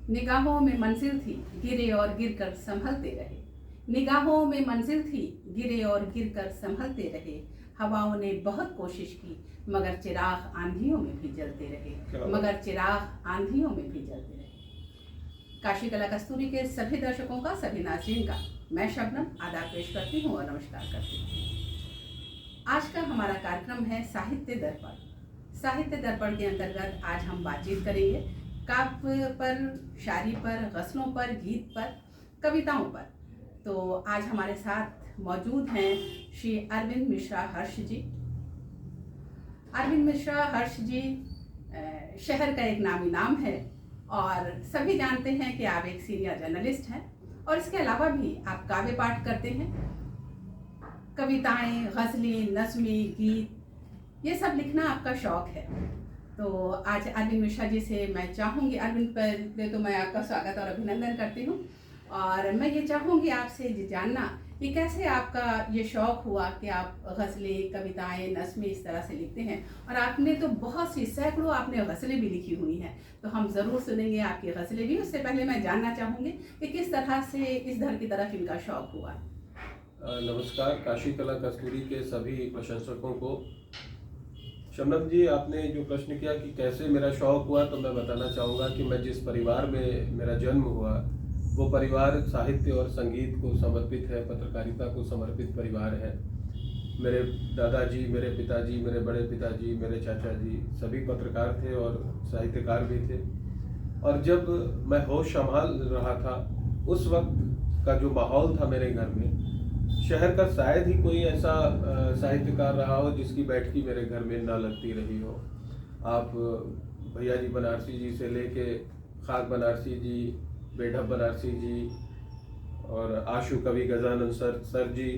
निगाहों में मंजिल थी, गिरे और गिरकर संभलते रहे। निगाहों में मंजिल थी, गिरे और गिरकर संभलते रहे। हवाओं ने बहुत कोशिश की, मगर चिराग आंधियों में भी जलते रहे। मगर चिराग आंधियों में भी जलते रहे। काशी कला कस्तूरी के सभी दर्शकों का, सभी नाज़रीन का मैं शबनम आदाब पेश करती हूँ और नमस्कार करती हूँ। आज का हमारा कार्यक्रम है साहित्य दर्पण। साहित्य दर्पण के अंतर्गत आज हम बातचीत करेंगे काव्य पर, शायरी पर, गज़लों पर, गीत पर, कविताओं पर। तो आज हमारे साथ मौजूद हैं श्री अरविंद मिश्रा हर्ष जी। अरविंद मिश्रा हर्ष जी शहर का एक नामी नाम है और सभी जानते हैं कि आप एक सीनियर जर्नलिस्ट हैं और इसके अलावा भी आप काव्य पाठ करते हैं। कविताएं, गज़लें, नज़्में, गीत, ये सब लिखना आपका शौक़ है। तो आज अरविंद मिश्रा जी से मैं चाहूँगी, अरविंद पहले तो मैं आपका स्वागत और अभिनंदन करती हूँ और मैं ये चाहूँगी आपसे जानना कि कैसे आपका ये शौक़ हुआ कि आप गज़लें, कविताएं, नज़्में इस तरह से लिखते हैं। और आपने तो बहुत सी, सैकड़ों आपने गज़लें भी लिखी हुई हैं, तो हम ज़रूर सुनेंगे आपकी गज़लें भी। उससे पहले मैं जानना चाहूँगी कि किस तरह से इस धर की तरफ इनका शौक़ हुआ। नमस्कार काशी कला कस्तूरी के सभी प्रशंसकों को। शबनम जी, आपने जो प्रश्न किया कि कैसे मेरा शौक़ हुआ, तो मैं बताना चाहूँगा कि मैं जिस परिवार में मेरा जन्म हुआ वो परिवार साहित्य और संगीत को समर्पित है, पत्रकारिता को समर्पित परिवार है। मेरे दादाजी, मेरे पिताजी, मेरे बड़े पिताजी, मेरे चाचा जी सभी पत्रकार थे और साहित्यकार भी थे। और जब मैं होश संभाल रहा था उस वक्त का जो माहौल था मेरे घर में, शहर का शायद ही कोई ऐसा साहित्यकार रहा हो जिसकी बैठकी मेरे घर में ना लगती रही हो। आप भैया जी बनारसी जी से लेके खाक बनारसी जी, बेढप बनारसी जी और आशु कवि गजानन सर जी,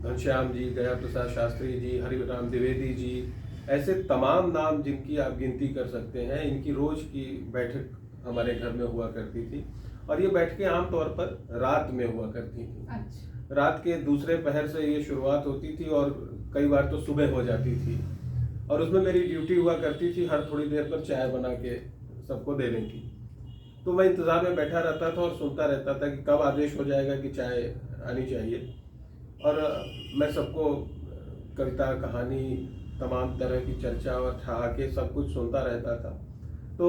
घनश्याम जी, गया प्रसाद शास्त्री जी, हरिराम द्विवेदी जी, ऐसे तमाम नाम जिनकी आप गिनती कर सकते हैं, इनकी रोज की बैठक हमारे घर में हुआ करती थी। और ये बैठकें आमतौर पर रात में हुआ करती थी। अच्छा। रात के दूसरे पहर से ये शुरुआत होती थी और कई बार तो सुबह हो जाती थी। और उसमें मेरी ड्यूटी हुआ करती थी हर थोड़ी देर पर चाय बना के सबको देने की। तो मैं इंतज़ार में बैठा रहता था और सुनता रहता था कि कब आदेश हो जाएगा कि चाय आनी चाहिए। और मैं सबको कविता, कहानी, तमाम तरह की चर्चा और ठहाके सब कुछ सुनता रहता था। तो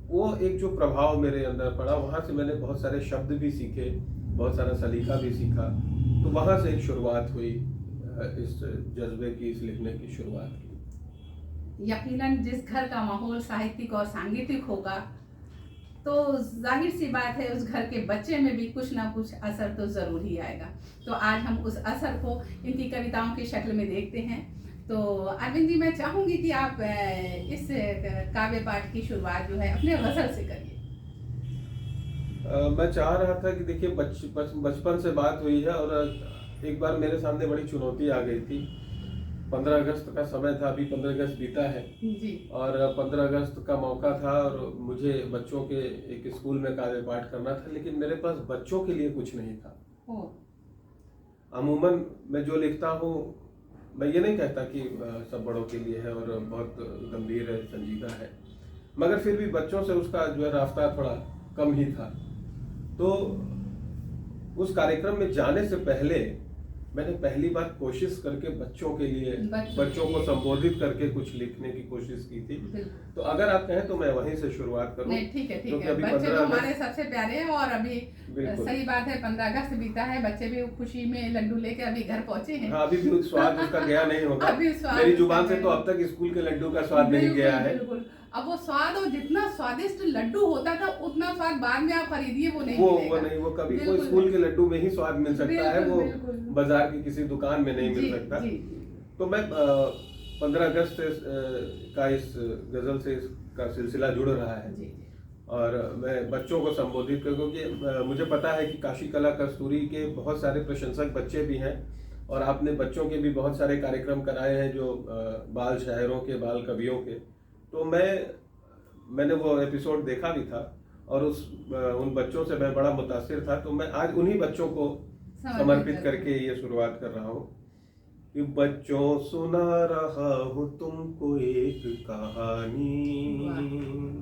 वो एक जो प्रभाव मेरे अंदर पड़ा, वहाँ से मैंने बहुत सारे शब्द भी सीखे, बहुत सारा सलीका भी सीखा। तो वहाँ से एक शुरुआत हुई, इस जज्बे की, इस लिखने की शुरुआत की। यकीनन जिस घर का माहौल साहित्यिक और सांगीतिक होगा तो जाहिर सी बात है उस घर के बच्चे में भी कुछ ना कुछ असर तो ज़रूर ही आएगा। तो आज हम उस असर को इनकी कविताओं की शक्ल में देखते हैं। तो अरविंद जी, मैं चाहूँगी कि आप इस काव्य पाठ की शुरुआत जो है अपने गज़ल से करिए। मैं चाह रहा था कि देखिए बचपन से बात हुई है और एक बार मेरे सामने बड़ी चुनौती आ गई थी। 15 अगस्त का समय था, अभी 15 अगस्त बीता है जी। और 15 अगस्त का मौका था और मुझे बच्चों के एक स्कूल में काव्य पाठ करना था, लेकिन मेरे पास बच्चों के लिए कुछ नहीं था। अमूमन मैं जो लिखता हूँ, मैं ये नहीं कहता कि सब बड़ों के लिए है और बहुत गंभीर है, संजीदा है, मगर फिर भी बच्चों से उसका जो है रास्ता थोड़ा कम ही था। तो उस कार्यक्रम में जाने से पहले मैंने पहली बार कोशिश करके बच्चों के लिए, बच्चों को संबोधित करके कुछ लिखने की कोशिश की थी। तो अगर आप कहें तो मैं वहीं से शुरुआत करूं। ठीक है, ठीक है। बच्चे तो हमारे सबसे प्यारे हैं और अभी सही बात है 15 अगस्त बीता है, बच्चे भी खुशी में लड्डू लेके अभी घर पहुंचे हैं। हाँ, अभी भी स्वाद उसका गया नहीं होगा। मेरी जुबान से तो अब तक स्कूल के लड्डू का स्वाद नहीं गया है। अब वो स्वाद, और जितना स्वादिष्ट लड्डू होता था उतना स्वाद बाद में आप खरीदिए वो नहीं मिलेगा। वो कभी वो स्कूल के लड्डू में ही स्वाद मिल सकता है, वो बाजार की किसी दुकान में नहीं मिल सकता। तो मैं 15 अगस्त का इस गजल से इसका सिलसिला जुड़ रहा है और मैं बच्चों को संबोधित कर, क्योंकि मुझे पता है कि काशी कला कस्तूरी के बहुत सारे प्रशंसक बच्चे भी हैं और आपने बच्चों के भी बहुत सारे कार्यक्रम कराए हैं, जो बाल शायरों के, बाल कवियों के। तो मैंने वो एपिसोड देखा भी था और उन बच्चों से मैं बड़ा मुतासिर था। तो मैं आज उन्हीं बच्चों को समर्पित करके ये शुरुआत कर रहा हूँ कि बच्चों सुना रहा हूँ तुमको एक कहानी।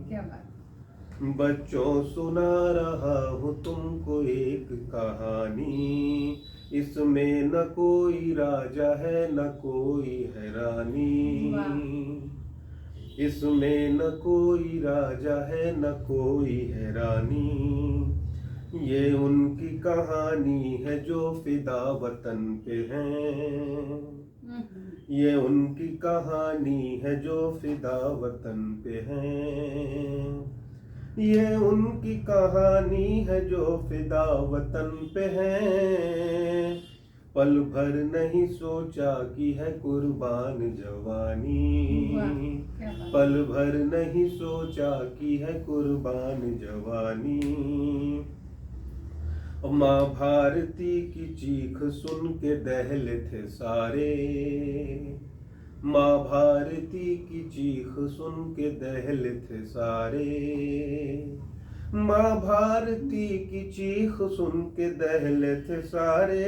क्या बात। बच्चों सुना रहा हूँ तुमको एक कहानी, इसमें न कोई राजा है न कोई है रानी, इसमें न कोई राजा है न कोई है रानी, ये उनकी कहानी है जो फिदा वतन पे हैं, ये उनकी कहानी है जो फिदा वतन पे हैं, ये उनकी कहानी है जो फिदा वतन पे है, पल भर नहीं सोचा कि है कुर्बान जवानी, पल भर नहीं सोचा कि है कुर्बान जवानी, माँ भारती की चीख सुन के दहले थे सारे, माँ भारती की चीख सुन के दहले थे सारे, माँ भारती की चीख सुन के दहले थे सारे,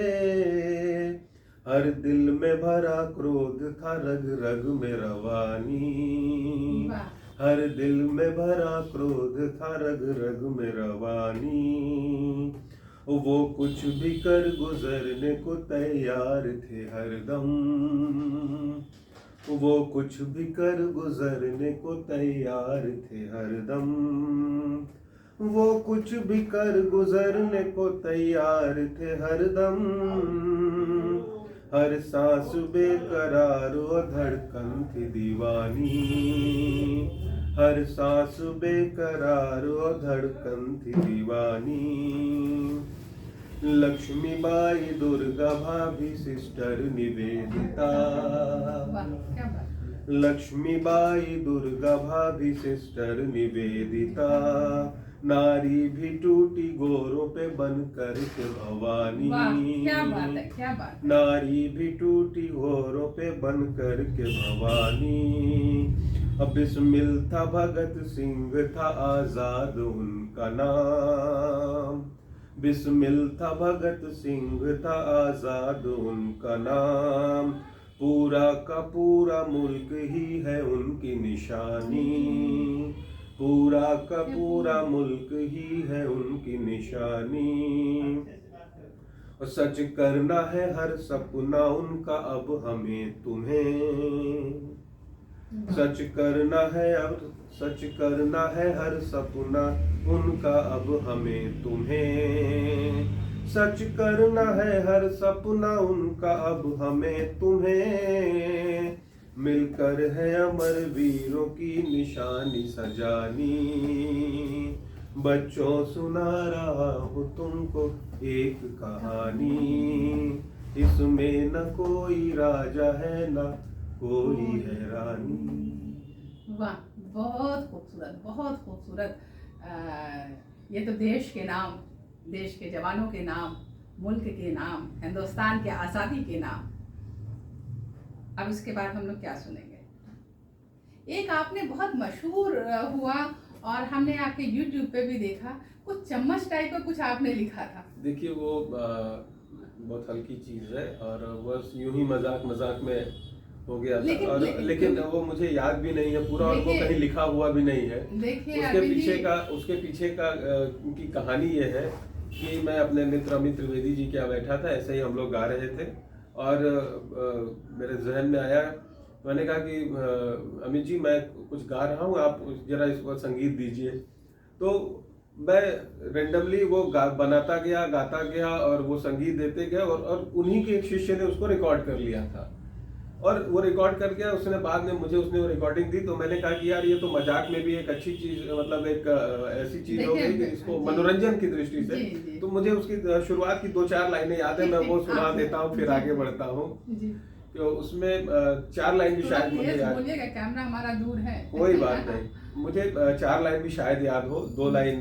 हर दिल में भरा क्रोध था रग रग में रवानी, हर दिल में भरा क्रोध था रग रग में रवानी, वो कुछ भी कर गुजरने को तैयार थे हरदम, वो कुछ भी कर गुजरने को तैयार थे हरदम, वो कुछ भी कर गुजरने को तैयार थे हरदम, हर सांस बेकरार और धड़कन थी दीवानी, हर सांस बेकरार और धड़कन थी दीवानी, लक्ष्मीबाई, दुर्गा भाभी, सिस्टर निवेदिता, लक्ष्मीबाई, दुर्गा भाभी, सिस्टर निवेदिता, नारी भी टूटी गोरों पे बन कर के भवानी, क्या बात है, क्या बात है। नारी भी टूटी गोरों पे बन कर के भवानी, अब बिस्मिल था भगत सिंह था आजाद उनका नाम, बिस्मिल था भगत सिंह था आजाद उनका नाम, पूरा का पूरा मुल्क ही है उनकी निशानी, पूरा का पूरा मुल्क ही है उनकी निशानी, और सच करना है हर सपना उनका अब हमें तुम्हें, सच करना है अब, सच करना है हर सपना उनका अब हमें तुम्हें, सच करना है हर सपना उनका अब हमें तुम्हें, मिलकर है अमर वीरों की निशानी सजानी, बच्चों सुना रहा हूँ तुमको एक कहानी, इसमें न कोई राजा है न कोई है रानी। वाह, बहुत खूबसूरत, बहुत खूबसूरत। ये तो देश के नाम, देश के जवानों के नाम, मुल्क के नाम, हिंदुस्तान के आज़ादी के नाम। अब इसके बाद हम लोग क्या सुनेंगे? एक आपने बहुत मशहूर हुआ और हमने आपके YouTube पे भी देखा, कुछ चम्मच टाइप का कुछ आपने लिखा था। देखिए वो बहुत हल्की चीज़ है और बस यूं ही मजाक मजाक में हो गया था, और लेकिन वो मुझे याद भी नहीं है पूरा, और वो कहीं लिखा हुआ भी नहीं है। उसके पीछे का की कहानी ये है कि मैं अपने मित्र अमित त्रिवेदी जी के यहाँ बैठा था, ऐसे ही हम लोग गा रहे थे और मेरे जहन में आया, मैंने कहा कि अमित जी मैं कुछ गा रहा हूँ, आप जरा इसको संगीत दीजिए। तो मैं रेंडमली वो बनाता गया, गाता गया और वो संगीत देते गए, और उन्हीं के एक शिष्य ने उसको रिकॉर्ड कर लिया था और वो रिकॉर्ड कर गया। उसने बाद में मुझे उसने वो रिकॉर्डिंग दी, तो मैंने कहा कि यार ये तो मजाक में भी एक अच्छी चीज, मतलब एक ऐसी चीज हो गई कि इसको मनोरंजन की दृष्टि से, तो मुझे उसकी शुरुआत की 2-4 लाइनें याद है, मैं वो सुना देता हूँ फिर आगे बढ़ता हूँ। तो उसमें 4 लाइन भी शायद मुझे याद, बोलिएगा, कैमरा हमारा दूर है, कोई बात नहीं, मुझे 4 लाइन भी शायद याद हो। 2 लाइन,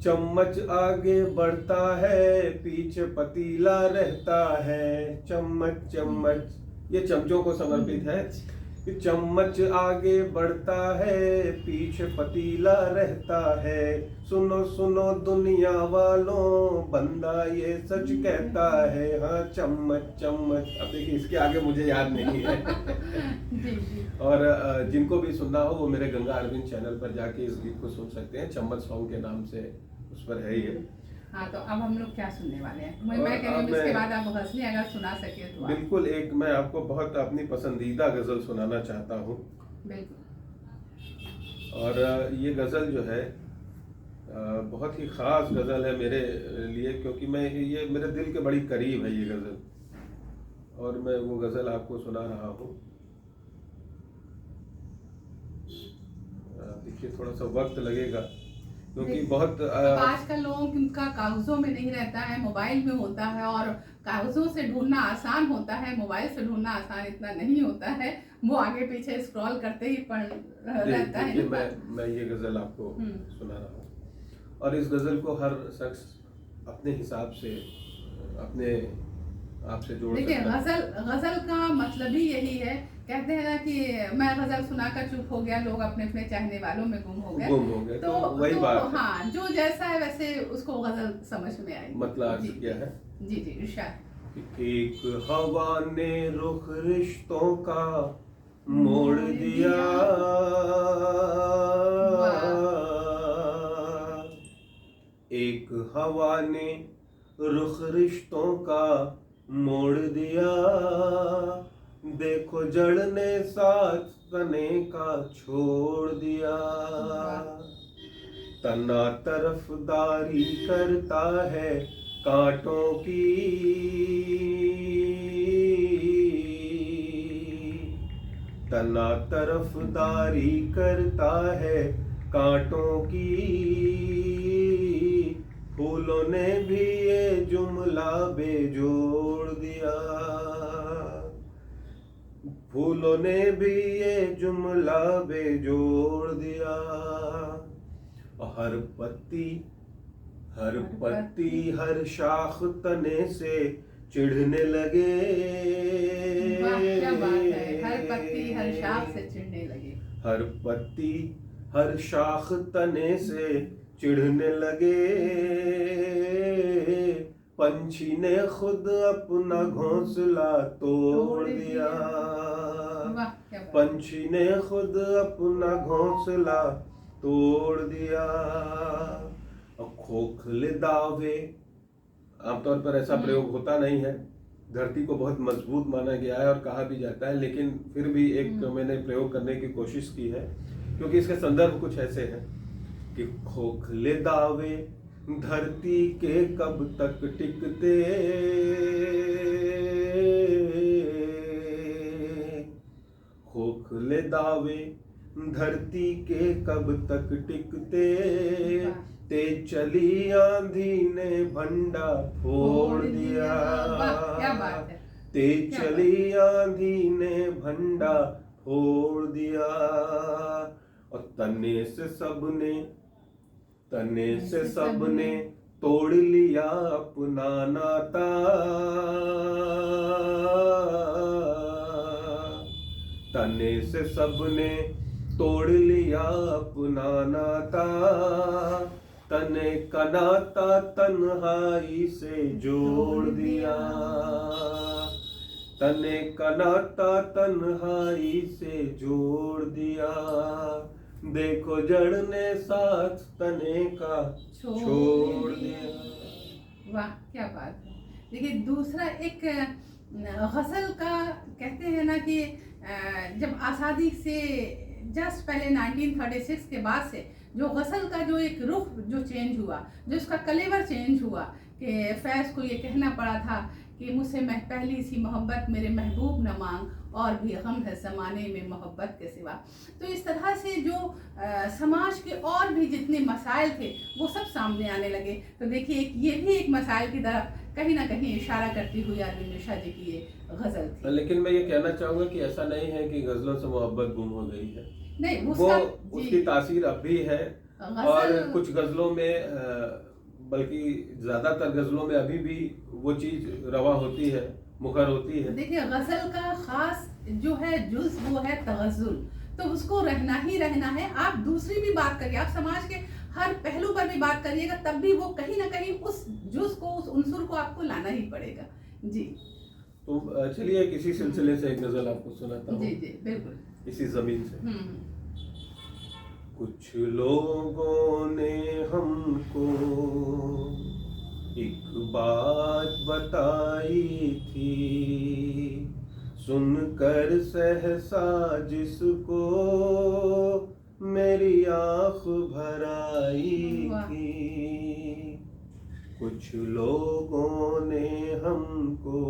चम्मच आगे बढ़ता है पीछे पतीला रहता है, चम्मच चम्मच, ये चमचों को समर्पित है। कि चम्मच आगे बढ़ता है पीछे पतीला रहता है, सुनो सुनो दुनिया वालों बंदा ये सच कहता है, हाँ चम्मच चम्मच। अब देखिए इसके आगे मुझे याद नहीं है। जी जी। और जिनको भी सुनना हो वो मेरे गंगा अरविंद चैनल पर जाके इस गीत को सुन सकते हैं, चम्मच सॉन्ग के नाम से उस पर है ये। हाँ, तो अब हम लोग क्या सुनने वाले हैं? मैं और कह रही हूँ अब इसके मैं- बाद आप गजलें अगर सुना सके तो आप। बिल्कुल, एक मैं आपको बहुत अपनी पसंदीदा गजल सुनाना चाहता हूँ। बिल्कुल। और ये गजल जो है बहुत ही खास गजल है मेरे लिए, क्योंकि मैं ये मेरे दिल के बड़ी करीब है ये गजल, और मैं वो गजल आपको सुना रहा हूँ। देखिए थोड़ा सा वक्त लगेगा क्योंकि बहुत अब आजकल लोगों का कागजों में नहीं रहता है, मोबाइल में होता है, और कागजों से ढूंढना आसान होता है, मोबाइल से ढूंढना आसान इतना नहीं होता है। वो आगे पीछे स्क्रॉल करते ही पढ़ रहता है। देखिए मैं ये गजल आपको सुना रहा हूँ, और इस गजल को हर शख्स अपने हिसाब से अपने आप से जोड़ देखिए, सकता है। गजल का मतलब ही यही है। कहते हैं ना कि मैं गजल सुनाकर चुप हो गया, लोग अपने अपने चाहने वालों में गुम हो गए। तो वही बात है। हाँ, जो जैसा है वैसे उसको गजल समझ में आई। मतलब अर्ज किया है। जी जी, इरशाद। एक हवा ने रुख रिश्तों का मोड़ दिया, एक हवा ने रुख रिश्तों का मोड़ दिया, देखो जड़ ने साथ तने का छोड़ दिया, तना तरफदारी करता है कांटों की, तना तरफदारी करता है कांटों की, फूलों ने भी ये जुमला बेजोड़ दिया, फूलों ने भी ये जुमला बेजोड़ दिया, हर पत्ती हर शाख तने से चिढ़ने लगे, क्या बात है, हर पत्ती हर शाख से चिढ़ने लगे, हर पत्ती हर शाख तने से चिढ़ने लगे, पंछी ने खुद अपना घोंसला तोड़ दिया, पंछी ने खुद अपना घोंसला तोड़ दिया, खोखले दावे, आमतौर पर ऐसा प्रयोग होता नहीं है, धरती को बहुत मजबूत माना गया है और कहा भी जाता है, लेकिन फिर भी एक मैंने प्रयोग करने की कोशिश की है, क्योंकि इसके संदर्भ कुछ ऐसे हैं कि खोखले दावे धरती के कब तक टिकते, खोखले दावे धरती के कब तक टिकते, तेज चली आंधी ने भंडा फोड़ दिया, क्या बात है, तेज चली आंधी ने भंडा फोड़ दिया, और तने से सबने तोड़ लिया अपना नाता, तने से सबने तोड़ लिया अपना नाता, तने का नाता तन्हाई से जोड़ दिया, तने का नाता तन्हाई से जोड़ दिया, देखो जड़ ने साथ तने का छोड़ दिया। वाह, क्या बात है। देखिए, दूसरा एक गजल का कहते हैं ना कि जब आज़ादी से जस्ट पहले 1936 के बाद से जो गजल का जो एक रुख जो चेंज हुआ, जो उसका कलेवर चेंज हुआ, कि फैज़ को ये कहना पड़ा था कि मुझसे पहली सी मोहब्बत मेरे महबूब न मांग, और भी गम है ज़माने में मोहब्बत के सिवा। तो इस तरह से जो समाज के और भी जितने मसाइल थे वो सब सामने आने लगे। तो देखिए, ये भी एक मसाइल की तरफ कहीं ना कहीं इशारा करती हुई अरविंद मिश्रा जी की ये गजल थी। लेकिन मैं ये कहना चाहूंगा कि ऐसा नहीं है कि गजलों से मोहब्बत गुम हो गई है, नहीं, उसकी तासीर अब भी है, और कुछ गजलों में बल्कि ज्यादातर गजलों में अभी भी वो चीज रवा होती है, मुखर होती है। देखिए, गजल का खास जो है जुज़ वो है तगज़्ज़ुल, तो उसको रहना ही रहना है। आप दूसरी भी बात करिए, आप समाज के हर पहलू पर भी बात करिएगा, तब भी वो कहीं ना कहीं उस जुज़ को, उस उनसुर को आपको लाना ही पड़ेगा। जी तो चलिए किसी सिलसिले से एक गजल आपको सुनाता हूँ, जी जी बिल्कुल। इसी जमीन से। हम्म। कुछ लोगों ने हमको एक बात बताई थी, सुनकर सहसा जिसको मेरी आँख भर आई वाह। थी। कुछ लोगों ने हमको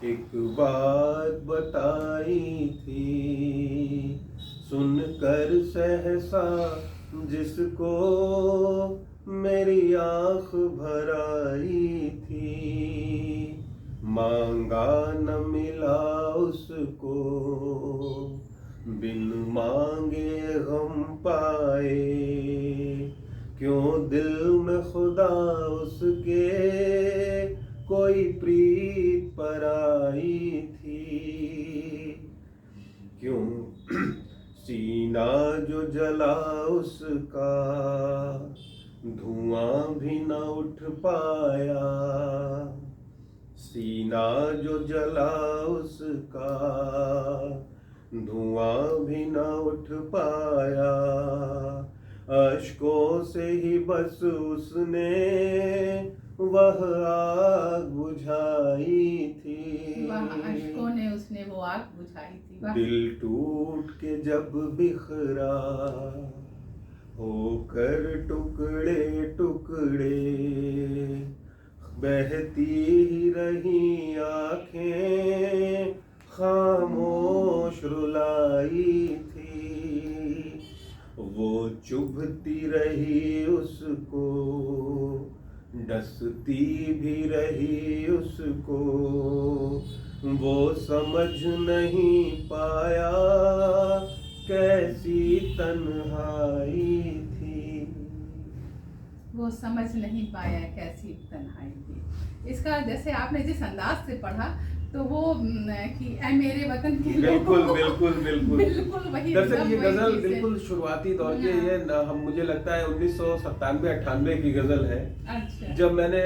एक बात बताई थी, सुनकर सहसा जिसको मेरी आँख भर आई थी। मांगा न मिला उसको, बिन मांगे गम पाए, क्यों दिल में खुदा उसके कोई प्रीत पर आई थी। क्यों सीना जो जला उसका धुआं भी न उठ पाया, सीना जो जला उसका धुआं भी न उठ पाया। अश्कों से ही बस उसने वह आग बुझाई थी। वाह, अश्कों ने उसने वो आग बुझाई थी। वाह। दिल टूट के जब बिखरा होकर टुकड़े टुकड़े, बहती ही रही आंखें खामोश रुलाई थी। वो चुभती रही उसको, डसती भी रही उसको, वो समझ नहीं पाया कैसी तन्हाई थी। वो समझ नहीं पाया कैसी तन्हाई थी। इसका जैसे आपने जिस अंदाज से पढ़ा तो वो कि ऐ मेरे वतन के बिल्कुल लोगों, बिल्कुल बिल्कुल बिल्कुल वही। दरअसल ये वही गजल चीज़ है। बिल्कुल शुरुआती दौर की हाँ। ये हम मुझे लगता है 1997-98 की गजल है। अच्छा। जब मैंने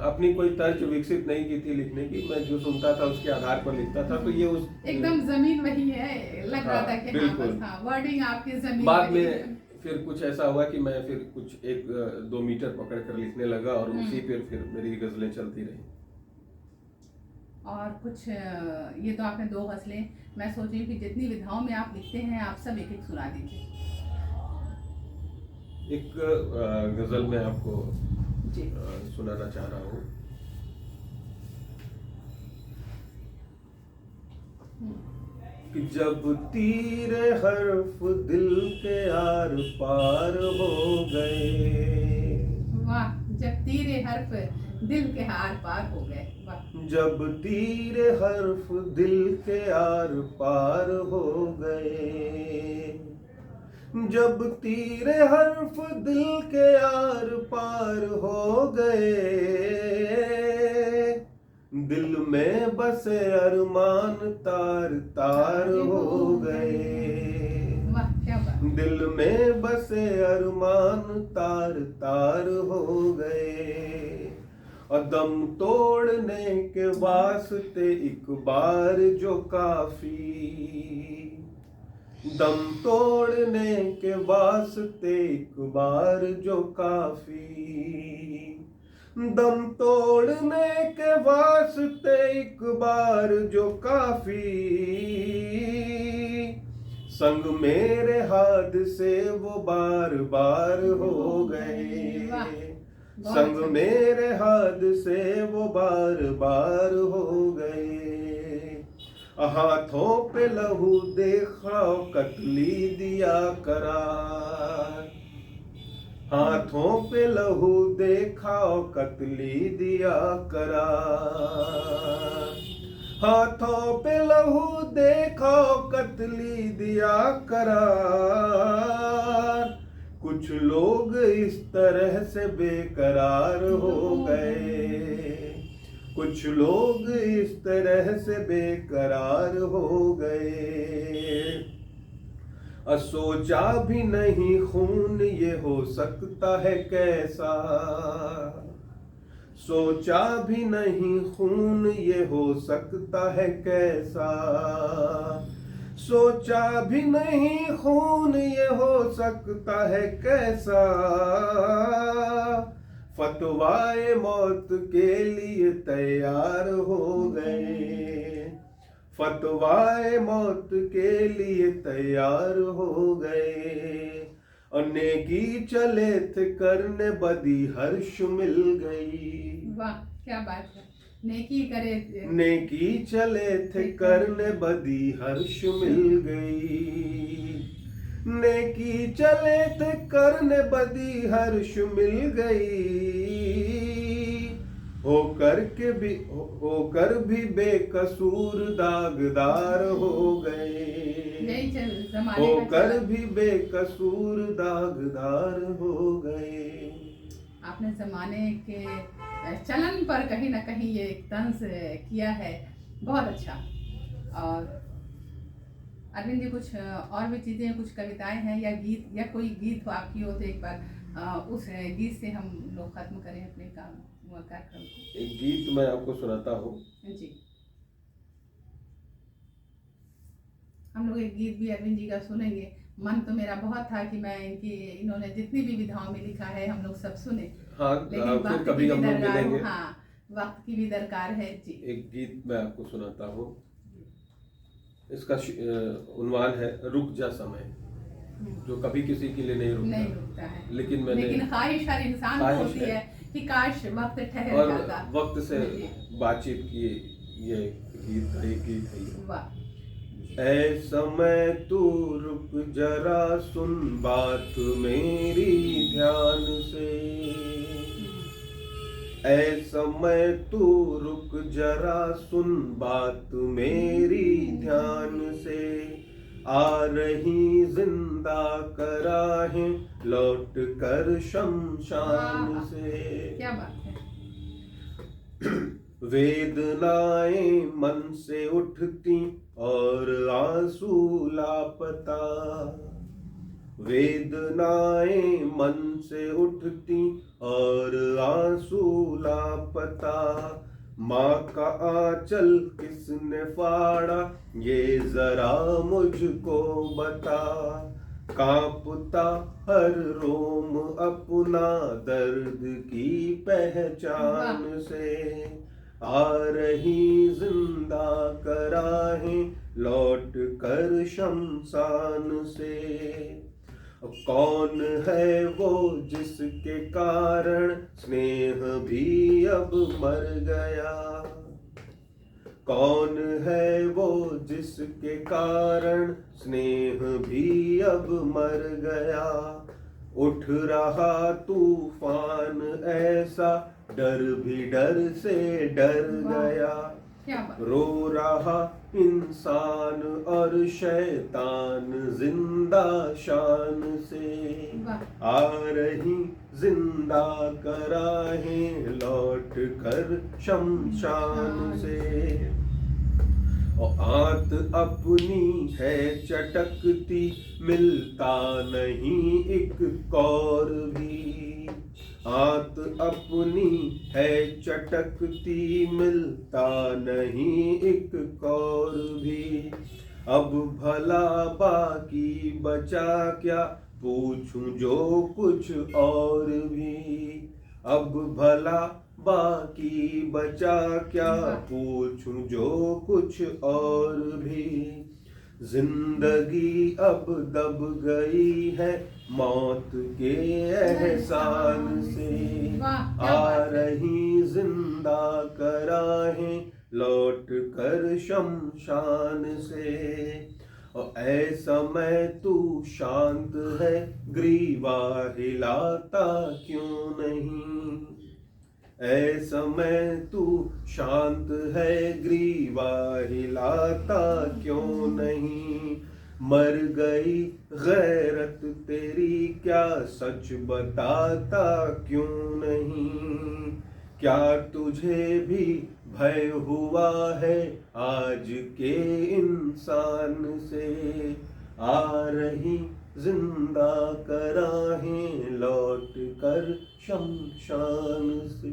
अपनी कोई तर्ज विकसित नहीं की थी लिखने की, मैं जो सुनता था उसके आधार पर लिखता था, तो ये उस एकदम जमीन वही है, लग रहा था कि हाँ बिल्कुल। बस हाँ वर्डिंग आपकी जमीन बाद वही है। में फिर कुछ ऐसा हुआ कि मैं फिर कुछ 1-2 मीटर पकड़ कर लिखने लगा और उसी पर फिर मेरी गजलें चलती रही। और कुछ ये तो आपने 2 गजलें, मैं सोच रही हूँ कि जितनी विधाओं में आप लिखते हैं आप सब एक एक सुना दीजिए। एक गजल मैं आपको जी। सुनाना चाह रहा हूँ। कि जब तीर हर्फ दिल के आर पार हो गए, वाह, जब तीरे हर्फ दिल के आर पार हो गए। वाह। जब तीर हर्फ दिल के आर पार हो गए, जब तीर हर्फ दिल के आर पार हो गए, दिल में बसे अरमान तार तार हो गए। वाह, क्या बात। दिल में बसे अरमान तार तार हो गए। और दम तोड़ने के वास्ते एक बार जो काफी, दम तोड़ने के वास्ते एक बार जो काफी, दम तोड़ने के वास्ते एक बार जो काफी, संग मेरे हाथ से वो बार बार हो गए। संग मेरे हाथ से वो बार बार हो गए। हाथों पे लहू देखा कतली दिया करार, हाथों पे लहू देखा कतली दिया करार, हाथों पे लहू देखा कतली दिया करार। कुछ लोग इस तरह से बेकरार हो गए, कुछ लोग इस तरह से बेकरार हो गए, सोचा भी नहीं खून ये हो सकता है कैसा, सोचा भी नहीं खून ये हो सकता है कैसा, सोचा भी नहीं खून ये हो सकता है कैसा, फतवाए मौत के लिए तैयार हो गए, फतवाए मौत के लिए तैयार हो गए, और नेकी चले थे करने बदी हर्ष मिल गई। वाह क्या बात है, नेकी करे नेकी चले थे करने बदी हर्ष मिल गई, नेकी चले थे करने बदी हर्ष मिल गई, होकर भी बेकसूर दागदार हो गए, यही जमाने का होकर चलन। भी बेकसूर दागदार हो गए। आपने जमाने के चलन पर कहीं ना कहीं ये एक तंज किया है, बहुत अच्छा। और अरविंद जी कुछ और भी चीजें, कुछ कविताएं हैं या गीत, या कोई गीत हो आपकी हो तो एक बार उस गीत से हम लोग खत्म करें अपने कार्यक्रम को। एक गीत मैं आपको सुनाता हूँ। जी, हम लोग एक गीत भी अरविंद जी का सुनेंगे। मन तो मेरा बहुत था कि मैं इन्होंने जितनी भी विधाओं में लिखा है हम लोग सब सुने, हाँ, लेकिन फिर वक्त कभी की हम भी लोग दरकार, मिलेंगे। हाँ वक्त की भी दरकार है जी। एक गीत मैं आपको सुनाता हूँ, इसका उन्वान है रुक जा समय, जो कभी किसी के लिए नहीं रुकता है, लेकिन ख्वाहिश हर इंसान को होती है कि काश वक्त ठहर और जाता, वक्त से बातचीत की ये गीत का एक गीत है। वाह। ऐ समय तू रुक जरा सुन बात मेरी ध्यान से, ऐ समय तू रुक जरा सुन बात मेरी ध्यान से, आ रही जिंदा कराहें लौट कर शमशान से, क्या बात है। वेदनाएं मन से उठती और आंसू लापता, वेदनाएं मन से उठती और आंसू लापता, माँ का आंचल किसने फाड़ा ये जरा मुझको बता, कांपता हर रोम अपना दर्द की पहचान से, आ रही जिंदा कराहें लौट कर शमशान से, कौन है वो जिसके कारण स्नेह भी अब मर गया, कौन है वो जिसके कारण स्नेह भी अब मर गया, उठ रहा तूफान ऐसा डर भी डर से डर गया, रो रहा इंसान और शैतान जिंदा शान से, आ रही जिंदा कराहें लौट कर शमशान से, और आंत अपनी है चटकती मिलता नहीं एक कौर भी, आंत अपनी है चटकती मिलता नहीं एक कौर भी, अब भला बाकी बचा क्या पूछूं जो कुछ और भी, अब भला बाकी बचा क्या पूछूं जो कुछ और भी, जिंदगी अब दब गई है मौत के एहसान से, आ रही जिंदा कराहें लौट कर शमशान से, और ऐ समय तू शांत है ग्रीवा हिलाता क्यों नहीं, ऐ समय तू शांत है ग्रीवा हिलाता क्यों नहीं, मर गई गैरत तेरी क्या सच बताता क्यों नहीं, क्या तुझे भी भय हुआ है आज के इंसान से, आ रही जिंदा कराहें लौट कर शमशान से।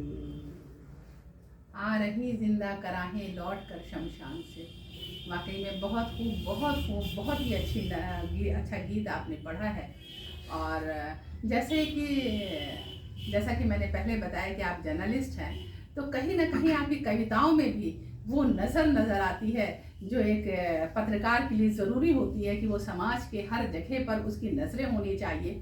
आ रही जिंदा कराहें लौट कर शमशान से। वाकई में बहुत खूब, बहुत खूब, बहुत ही अच्छा गीत आपने पढ़ा है। और जैसा कि मैंने पहले बताया कि आप जर्नलिस्ट हैं, तो कहीं ना कहीं आपकी कविताओं में भी वो नज़र आती है जो एक पत्रकार के लिए ज़रूरी होती है कि वो समाज के हर जगह पर उसकी नज़रें होनी चाहिए।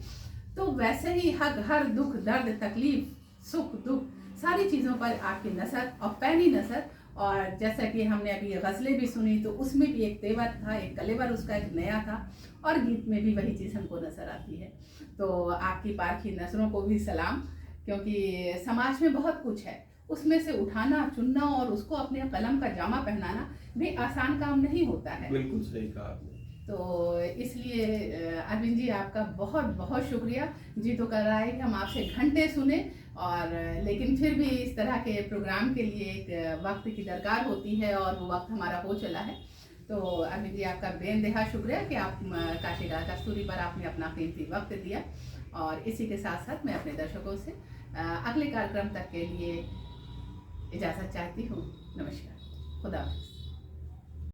तो वैसे ही हर दुख दर्द तकलीफ सुख दुख सारी चीज़ों पर आपकी नज़र और पैनी नज़र। और जैसा कि हमने अभी गज़लें भी सुनी तो उसमें भी एक तेवर था, एक कलेवर उसका एक नया था, और गीत में भी वही चीज़ हमको नज़र आती है। तो आपकी पारखी नज़रों को भी सलाम, क्योंकि समाज में बहुत कुछ है, उसमें से उठाना चुनना और उसको अपने कलम का जामा पहनाना भी आसान काम नहीं होता है। बिल्कुल सही कहा आपने। तो इसलिए अरविंद जी आपका बहुत बहुत शुक्रिया। जी तो कर रहा है कि हम आपसे घंटे सुने, और लेकिन फिर भी इस तरह के प्रोग्राम के लिए एक वक्त की दरकार होती है और वो वक्त हमारा हो चला है। तो अरविंद जी आपका बेनतहा शुक्रिया कि आप काशी कला कस्तूरी पर आपने अपना कीमती वक्त दिया। और इसी के साथ साथ मैं अपने दर्शकों से अगले कार्यक्रम तक के लिए इजाज़त चाहती हूँ। नमस्कार, खुदा हाफिज़।